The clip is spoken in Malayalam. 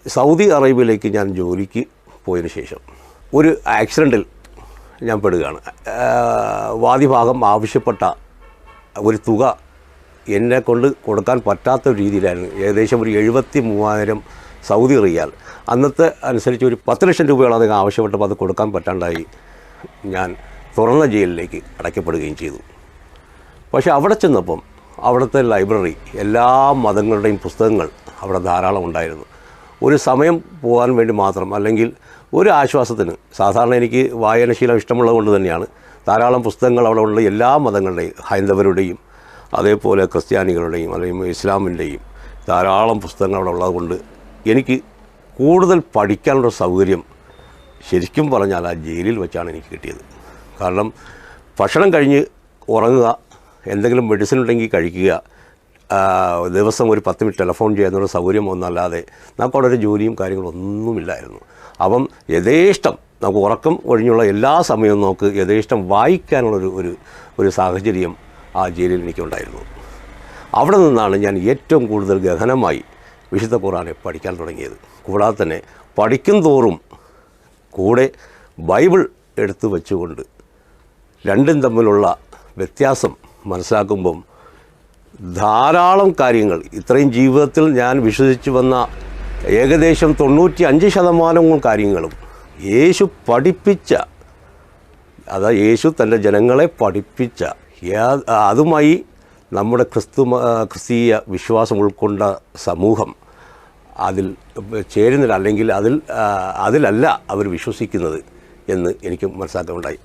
സൗദി അറേബ്യയിലേക്ക് ഞാൻ ജോലിക്ക് പോയതിന് ശേഷം ഒരു ആക്സിഡൻറ്റിൽ ഞാൻ പെടുകയാണ്. വാദിഭാഗം ആവശ്യപ്പെട്ട ഒരു തുക എന്നെ കൊണ്ട് കൊടുക്കാൻ പറ്റാത്ത ഒരു രീതിയിലായിരുന്നു. ഏകദേശം ഒരു 73,000 സൗദി റിയാൽ. അന്നത്തെ അനുസരിച്ച് ഒരു 10 ലക്ഷം രൂപയോളം അദ്ദേഹം ആവശ്യപ്പെട്ടപ്പോൾ അത് കൊടുക്കാൻ പറ്റാണ്ടായി ഞാൻ തുറന്ന ജയിലിലേക്ക് അടയ്ക്കപ്പെടുകയും ചെയ്തു. പക്ഷേ അവിടെ ചെന്നപ്പം അവിടുത്തെ ലൈബ്രറി എല്ലാ മതങ്ങളുടെയും പുസ്തകങ്ങൾ അവിടെ ധാരാളം ഉണ്ടായിരുന്നു. ഒരു സമയം പോകാൻ വേണ്ടി മാത്രം, അല്ലെങ്കിൽ ഒരു ആശ്വാസത്തിന്, സാധാരണ എനിക്ക് വായനശീലം ഇഷ്ടമുള്ളത് കൊണ്ട് തന്നെയാണ് ധാരാളം പുസ്തകങ്ങൾ അവിടെ ഉള്ള എല്ലാ മതങ്ങളുടെയും, ഹൈന്ദവരുടെയും അതേപോലെ ക്രിസ്ത്യാനികളുടെയും അല്ലെങ്കിൽ ഇസ്ലാമിൻ്റെയും ധാരാളം പുസ്തകങ്ങൾ അവിടെ ഉള്ളതുകൊണ്ട് എനിക്ക് കൂടുതൽ പഠിക്കാനുള്ള സൗകര്യം ശരിക്കും പറഞ്ഞാൽ ആ ജയിലിൽ വെച്ചാണ് എനിക്ക് കിട്ടിയത്. കാരണം ഭക്ഷണം കഴിഞ്ഞ് ഉറങ്ങുക, എന്തെങ്കിലും മെഡിസിൻ ഉണ്ടെങ്കിൽ കഴിക്കുക, ദിവസം ഒരു 10 മിനിറ്റ് ടെലിഫോൺ ചെയ്യുന്നൊരു സൗകര്യം ഒന്നല്ലാതെ നമുക്ക് അവിടെ ഒരു ജോലിയും കാര്യങ്ങളൊന്നുമില്ലായിരുന്നു. അപ്പം യഥേഷ്ടം നമുക്ക് ഉറക്കം ഒഴിഞ്ഞുള്ള എല്ലാ സമയവും നമുക്ക് യഥേഷ്ടം വായിക്കാനുള്ളൊരു ഒരു സാഹചര്യം ആ ജയിലിൽ എനിക്കുണ്ടായിരുന്നു. അവിടെ നിന്നാണ് ഞാൻ ഏറ്റവും കൂടുതൽ ഗഹനമായി വിശുദ്ധ ഖുർആനെ പഠിക്കാൻ തുടങ്ങിയത്. കൂടാതെ തന്നെ പഠിക്കും തോറും കൂടെ ബൈബിൾ എടുത്തു വെച്ചുകൊണ്ട് രണ്ടും തമ്മിലുള്ള വ്യത്യാസം മനസ്സിലാക്കുമ്പം ധാരാളം കാര്യങ്ങൾ, ഇത്രയും ജീവിതത്തിൽ ഞാൻ വിശ്വസിച്ച് വന്ന ഏകദേശം 95% കാര്യങ്ങളും യേശു പഠിപ്പിച്ച, യേശു തൻ്റെ ജനങ്ങളെ പഠിപ്പിച്ച, അതുമായി നമ്മുടെ ക്രിസ്തീയ വിശ്വാസം ഉൾക്കൊണ്ട സമൂഹം അതിൽ ചേരുന്നില്ല, അല്ലെങ്കിൽ അതിലല്ല അവർ വിശ്വസിക്കുന്നത് എന്ന് എനിക്ക് മനസ്സിലാക്കാനുണ്ടായി.